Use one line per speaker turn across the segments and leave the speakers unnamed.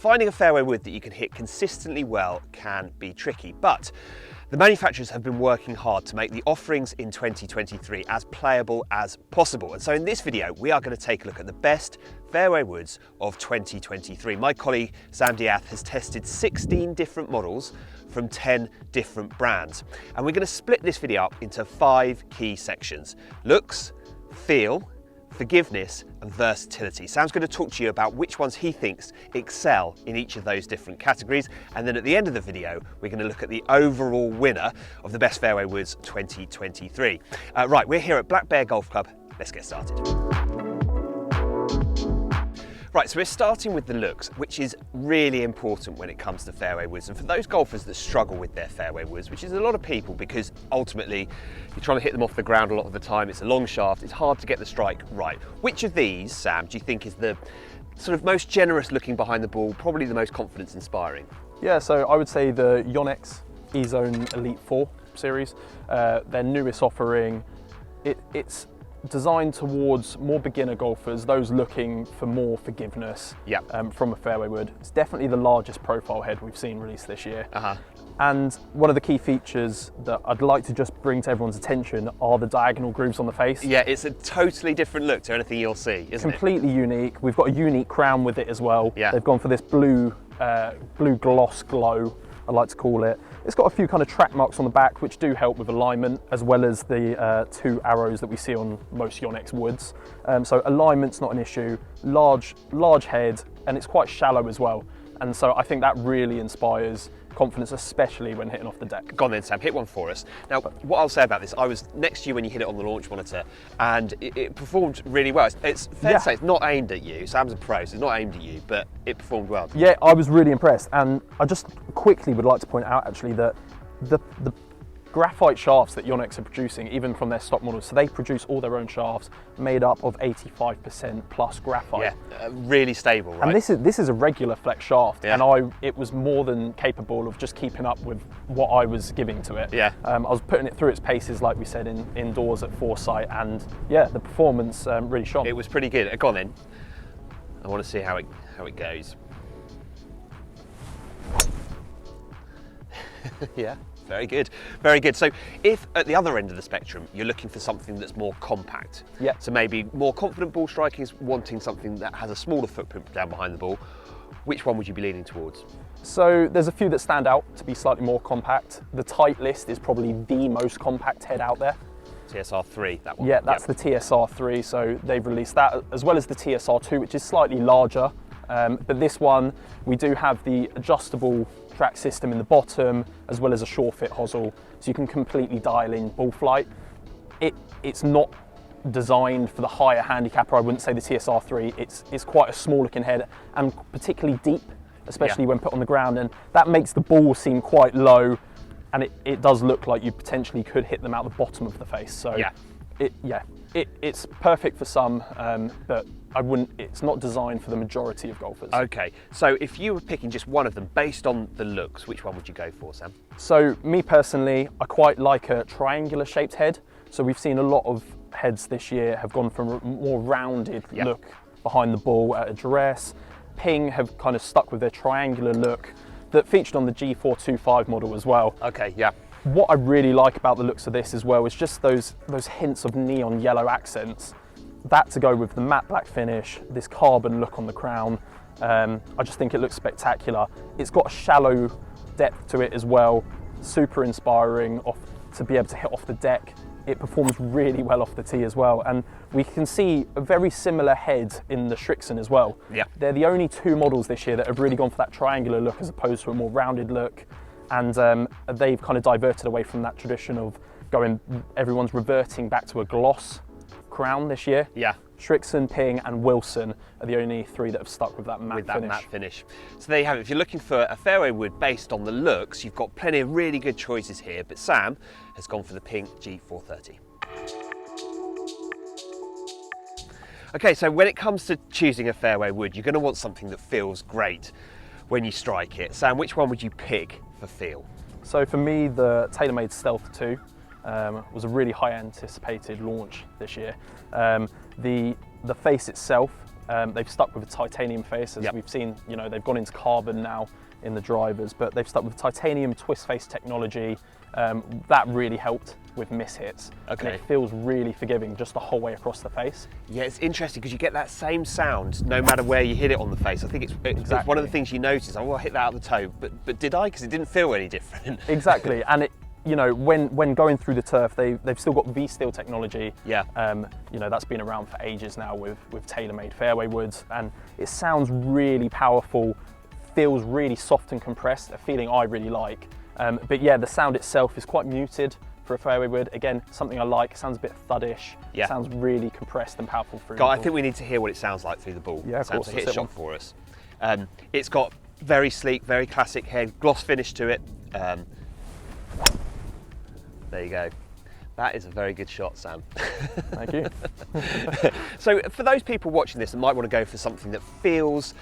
finding a fairway wood that you can hit consistently well can be tricky, but the manufacturers have been working hard to make the offerings in 2023 as playable as possible. And so in this video, we are going to take a look at the best fairway woods of 2023. My colleague Sam Diath has tested 16 different models from 10 different brands. And we're going to split this video up into 5 key sections: looks, feel, forgiveness and versatility. Sam's going to talk to you about which ones he thinks excel in each of those different categories, and then at the end of the video we're going to look at the overall winner of the best fairway woods 2023. Right, we're here at Black Bear Golf Club. Let's get started. Right, so we're starting with the looks, which is really important when it comes to fairway woods. And for those golfers that struggle with their fairway woods, which is a lot of people, because ultimately you're trying to hit them off the ground a lot of the time, it's a long shaft, it's hard to get the strike right. Which of these, Sam, do you think is the sort of most generous looking behind the ball, probably the most confidence inspiring?
Yeah, so I would say the Yonex E-Zone Elite 4 series, their newest offering. It's designed towards more beginner golfers, those looking for more forgiveness from a fairway wood. It's definitely the largest profile head we've seen released this year. And one of the key features that I'd like to just bring to everyone's attention are the diagonal grooves on the face.
Yeah, it's a totally different look to anything you'll see, isn't it?
Completely unique. We've got a unique crown with it as well.
Yeah.
They've gone for this blue gloss glow, I like to call it. It's got a few kind of track marks on the back which do help with alignment, as well as the 2 arrows that we see on most Yonex woods. So alignment's not an issue, large head, and it's quite shallow as well. And so I think that really inspires confidence, especially when hitting off the deck.
Go on then, Sam, hit one for us. Now, what I'll say about this, I was next to you when you hit it on the launch monitor, and it performed really well. It's fair to say it's not aimed at you. Sam's a pro, so it's not aimed at you, but it performed well.
Yeah, I was really impressed. And I just quickly would like to point out actually that the graphite shafts that Yonex are producing, even from their stock models, so they produce all their own shafts made up of 85% plus graphite.
Yeah, really stable, right?
And this is a regular flex shaft, and it was more than capable of just keeping up with what I was giving to it.
Yeah.
I was putting it through its paces, like we said, indoors at Foresight, and yeah, the performance really shone.
It was pretty good. Go on then. I want to see how it goes. Yeah. Very good, very good. So if at the other end of the spectrum, you're looking for something that's more compact, so maybe more confident ball striking is wanting something that has a smaller footprint down behind the ball, which one would you be leaning towards?
So there's a few that stand out to be slightly more compact. The Titleist is probably the most compact head out there.
TSR3, that one?
Yeah, that's the TSR3, so they've released that, as well as the TSR2, which is slightly larger. But this one, we do have the adjustable track system in the bottom, as well as a sure fit hosel, so you can completely dial in ball flight. It's not designed for the higher handicapper. I wouldn't say the TSR3. It's quite a small looking head, and particularly deep, especially when put on the ground, and that makes the ball seem quite low, and it does look like you potentially could hit them out the bottom of the face. So it's perfect for some, but it's not designed for the majority of golfers.
Okay, so if you were picking just one of them based on the looks, which one would you go for, Sam?
So me personally, I quite like a triangular shaped head. So we've seen a lot of heads this year have gone from a more rounded look behind the ball at address. Ping have kind of stuck with their triangular look that featured on the G425 model as well.
Okay, yeah.
What I really like about the looks of this as well is just those hints of neon yellow accents. That to go with the matte black finish, this carbon look on the crown. I just think it looks spectacular. It's got a shallow depth to it as well, super inspiring to be able to hit off the deck. It performs really well off the tee as well, and we can see a very similar head in the Shrixon as well.
Yeah.
They're the only 2 models this year that have really gone for that triangular look as opposed to a more rounded look, and they've kind of diverted away from that tradition of everyone's reverting back to a gloss crown this year.
Yeah.
Shrixon, Ping and Wilson are the only 3 that have stuck with that matte
finish. So there you have it. If you're looking for a fairway wood based on the looks, you've got plenty of really good choices here, but Sam has gone for the Ping G430. Okay, so when it comes to choosing a fairway wood, you're going to want something that feels great when you strike it. Sam, which one would you pick for feel?
So for me, the TaylorMade Stealth 2 was a really high anticipated launch this year. The face itself They've stuck with a titanium face, as we've seen. You know, they've gone into carbon now in the drivers, but they've stuck with titanium twist face technology. That really helped with miss hits.
Okay.
And it feels really forgiving just the whole way across the face.
Yeah, it's interesting because you get that same sound no matter where you hit it on the face. I think it's one of the things you notice. Oh, I hit that out the toe, but did I? Because it didn't feel any different.
Exactly, and it, you know, when going through the turf, they've still got V-steel technology.
Yeah.
You know, that's been around for ages now with tailor-made fairway woods, and it sounds really powerful, feels really soft and compressed, a feeling I really like. But yeah, the sound itself is quite muted for a fairway wood. Again, something I like. It sounds a bit thuddish.
Yeah.
Sounds really compressed and powerful through.
I think we need to hear what it sounds like through the ball.
Yeah, of course.
So hit a shot for us. It's got very sleek, very classic head, gloss finish to it. There you go. That is a very good shot, Sam.
Thank you.
So for those people watching this that might want to go for something that feels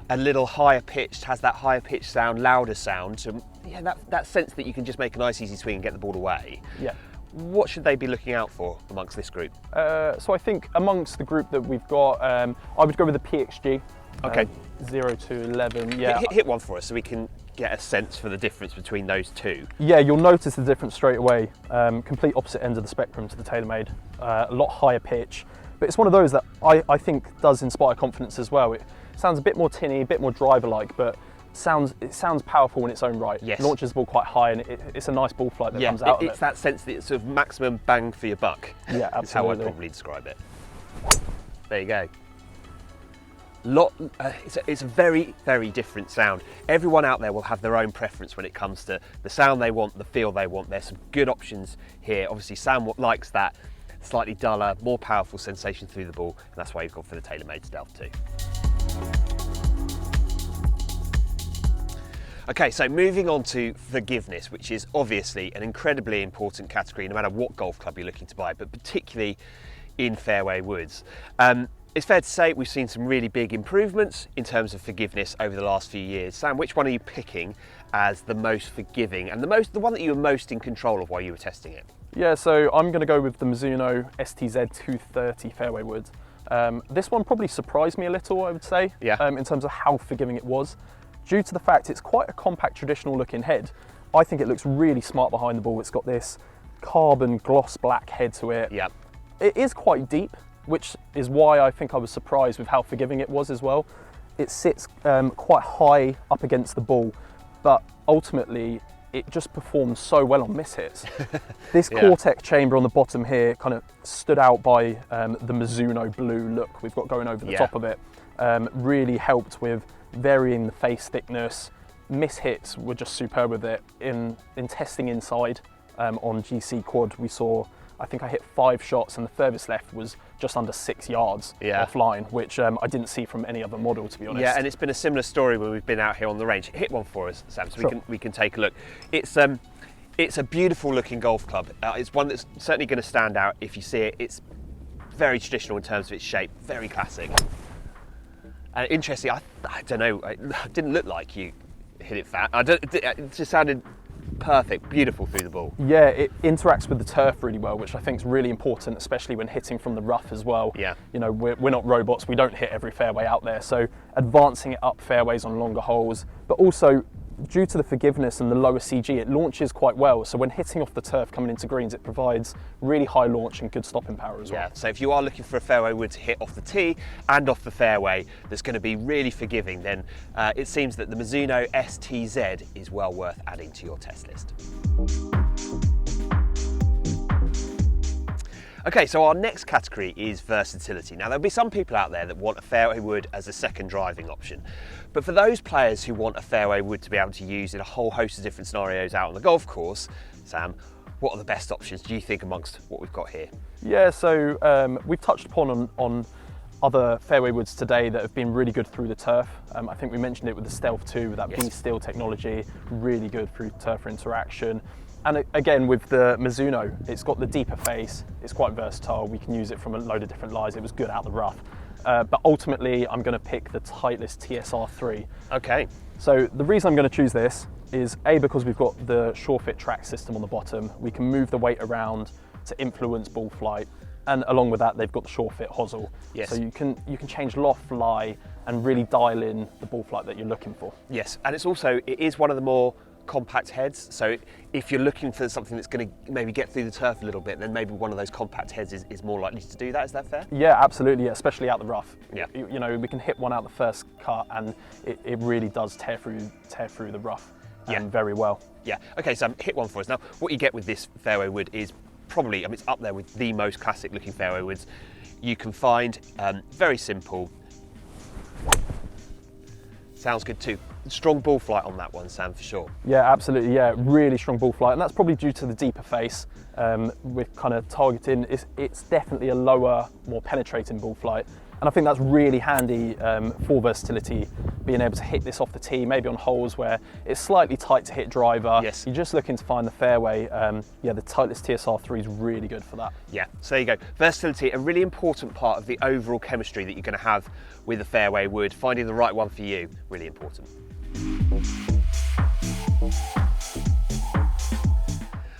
a little higher pitched, has that higher pitched sound, louder sound, so yeah, that sense that you can just make a nice easy swing and get the ball away.
Yeah.
What should they be looking out for amongst this group?
So I think amongst the group that we've got, I would go with the PXG.
Okay.
0 to 11, yeah.
Hit one for us so we can get a sense for the difference between those two.
Yeah, you'll notice the difference straight away. Complete opposite ends of the spectrum to the TaylorMade. A lot higher pitch, but it's one of those that I think does inspire confidence as well. It sounds a bit more tinny, a bit more driver-like, but it sounds powerful in its own right.
Yes.
It launches the ball quite high, and it's a nice ball flight that comes out of it.
It's that sense that it's sort of maximum bang for your buck.
Yeah, absolutely.
Is how I'd probably describe it. There you go. It's a very, very different sound. Everyone out there will have their own preference when it comes to the sound they want, the feel they want. There's some good options here. Obviously, Sam likes that slightly duller, more powerful sensation through the ball, and that's why you've gone for the TaylorMade Stealth 2. Okay, so moving on to forgiveness, which is obviously an incredibly important category no matter what golf club you're looking to buy, but particularly in fairway woods. It's fair to say we've seen some really big improvements in terms of forgiveness over the last few years. Sam, which one are you picking as the most forgiving and the one that you were most in control of while you were testing it?
Yeah, so I'm going to go with the Mizuno STZ 230 fairway wood. This one probably surprised me a little, I would say, in terms of how forgiving it was. Due to the fact it's quite a compact, traditional looking head, I think it looks really smart behind the ball. It's got this carbon gloss black head to it.
Yeah.
It is quite deep, which is why I think I was surprised with how forgiving it was as well. It sits quite high up against the ball, but ultimately it just performs so well on miss hits. This Cortex chamber on the bottom here kind of stood out by the Mizuno blue look we've got going over the top of it. Really helped with varying the face thickness. Miss hits were just superb with it. In testing inside on GC Quad, we saw, I think I hit 5 shots and the furthest left was just under 6 yards offline, which I didn't see from any other model, to be honest.
Yeah, and it's been a similar story when we've been out here on the range. Hit one for us, Sam, so we can take a look. It's a beautiful looking golf club. It's one that's certainly going to stand out if you see it. It's very traditional in terms of its shape, very classic. And interesting, I don't know, it didn't look like you hit it fat. It just sounded perfect, beautiful through the ball.
Yeah, it interacts with the turf really well, which I think is really important, especially when hitting from the rough as well.
Yeah.
You know, we're not robots, we don't hit every fairway out there, so advancing it up fairways on longer holes, but also due to the forgiveness and the lower CG, it launches quite well. So when hitting off the turf coming into greens, it provides really high launch and good stopping power as well.
Yeah, so if you are looking for a fairway wood to hit off the tee and off the fairway that's going to be really forgiving, then it seems that the Mizuno STZ is well worth adding to your test list. Okay, so our next category is versatility. Now, there'll be some people out there that want a fairway wood as a second driving option. But for those players who want a fairway wood to be able to use in a whole host of different scenarios out on the golf course, Sam, what are the best options, do you think, amongst what we've got here?
Yeah, so we've touched upon on other fairway woods today that have been really good through the turf. I think we mentioned it with the Stealth 2, with that V-steel technology, really good through turf interaction. And again, with the Mizuno, it's got the deeper face, it's quite versatile, we can use it from a load of different lies, it was good out the rough. But ultimately, I'm going to pick the Titleist TSR3.
Okay.
So the reason I'm going to choose this is A, because we've got the SureFit track system on the bottom, we can move the weight around to influence ball flight. and along with that, they've got the sure fit hosel.
Yes.
So you can change loft, lie, and really dial in the ball flight that you're looking for.
Yes, and it is one of the more compact heads, so if you're looking for something that's going to maybe get through the turf a little bit, then maybe one of those compact heads is more likely to do that. Is that fair?
Yeah, absolutely, yeah, especially out the rough.
Yeah.
You know, we can hit one out the first cut and it really does tear through the rough very well.
Yeah, okay, so hit one for us. Now, what you get with this fairway wood is probably, I mean, it's up there with the most classic looking fairway woods you can find. Very simple. Sounds good too. Strong ball flight on that one, Sam, for sure.
Yeah, absolutely. Yeah, really strong ball flight, and that's probably due to the deeper face. We're kind of targeting. It's definitely a lower, more penetrating ball flight, and I think that's really handy for versatility. Being able to hit this off the tee, maybe on holes where it's slightly tight to hit driver.
Yes.
You're just looking to find the fairway. Yeah, the Titleist TSR3 is really good for that.
Yeah, so there you go. Versatility, a really important part of the overall chemistry that you're going to have with a fairway wood. Finding the right one for you, really important.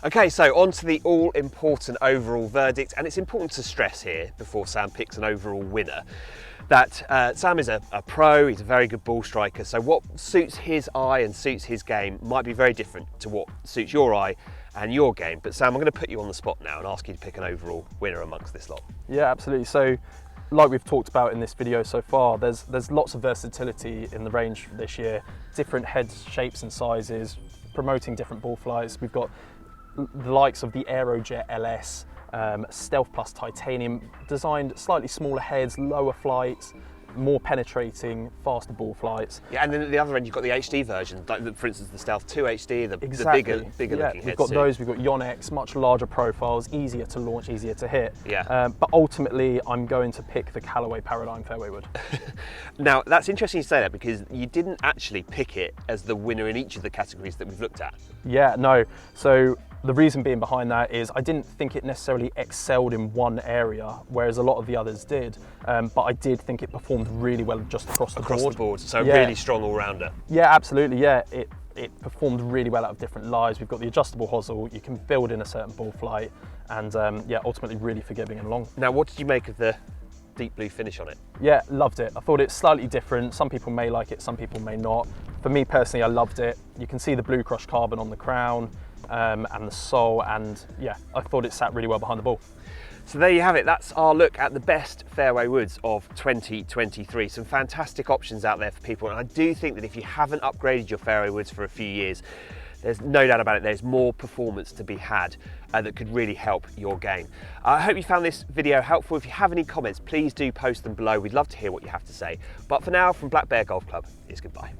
Okay, so on to the all-important overall verdict, and it's important to stress here, before Sam picks an overall winner, that Sam is a pro, he's a very good ball striker, so what suits his eye and suits his game might be very different to what suits your eye and your game. But Sam, I'm going to put you on the spot now and ask you to pick an overall winner amongst this lot.
Yeah, absolutely. So, like we've talked about in this video so far, there's lots of versatility in the range this year, different head shapes and sizes, promoting different ball flights. We've got the likes of the Aerojet LS, Stealth Plus Titanium, designed slightly smaller heads, lower flights, more penetrating, faster ball flights.
Yeah, and then at the other end you've got the HD version, like for instance the Stealth 2 HD, the
Exactly.
bigger looking heads.
We've got
too.
those, we've got Yonex, much larger profiles, easier to launch, easier to hit.
Yeah.
But ultimately, I'm going to pick the Callaway Paradigm fairway wood.
Now, that's interesting you say that, because you didn't actually pick it as the winner in each of the categories that we've looked at.
Yeah, no. So the reason being behind that is I didn't think it necessarily excelled in one area, whereas a lot of the others did. But I did think it performed really well just across the board.
So
Yeah.
really strong all-rounder.
Yeah, absolutely. Yeah, it performed really well out of different lies. We've got the adjustable hosel. You can build in a certain ball flight, and yeah, ultimately really forgiving and long.
Now, what did you make of the deep blue finish on it?
Yeah, loved it. I thought it's slightly different. Some people may like it, some people may not. For me personally, I loved it. You can see the blue crushed carbon on the crown and the sole, and yeah, I thought it sat really well behind the ball.
So there you have it. That's our look at the best fairway woods of 2023. Some fantastic options out there for people, and I do think that if you haven't upgraded your fairway woods for a few years, there's no doubt about it, there's more performance to be had that could really help your game. I hope you found this video helpful. If you have any comments, please do post them below. We'd love to hear what you have to say. But for now, from Black Bear Golf Club, it's goodbye.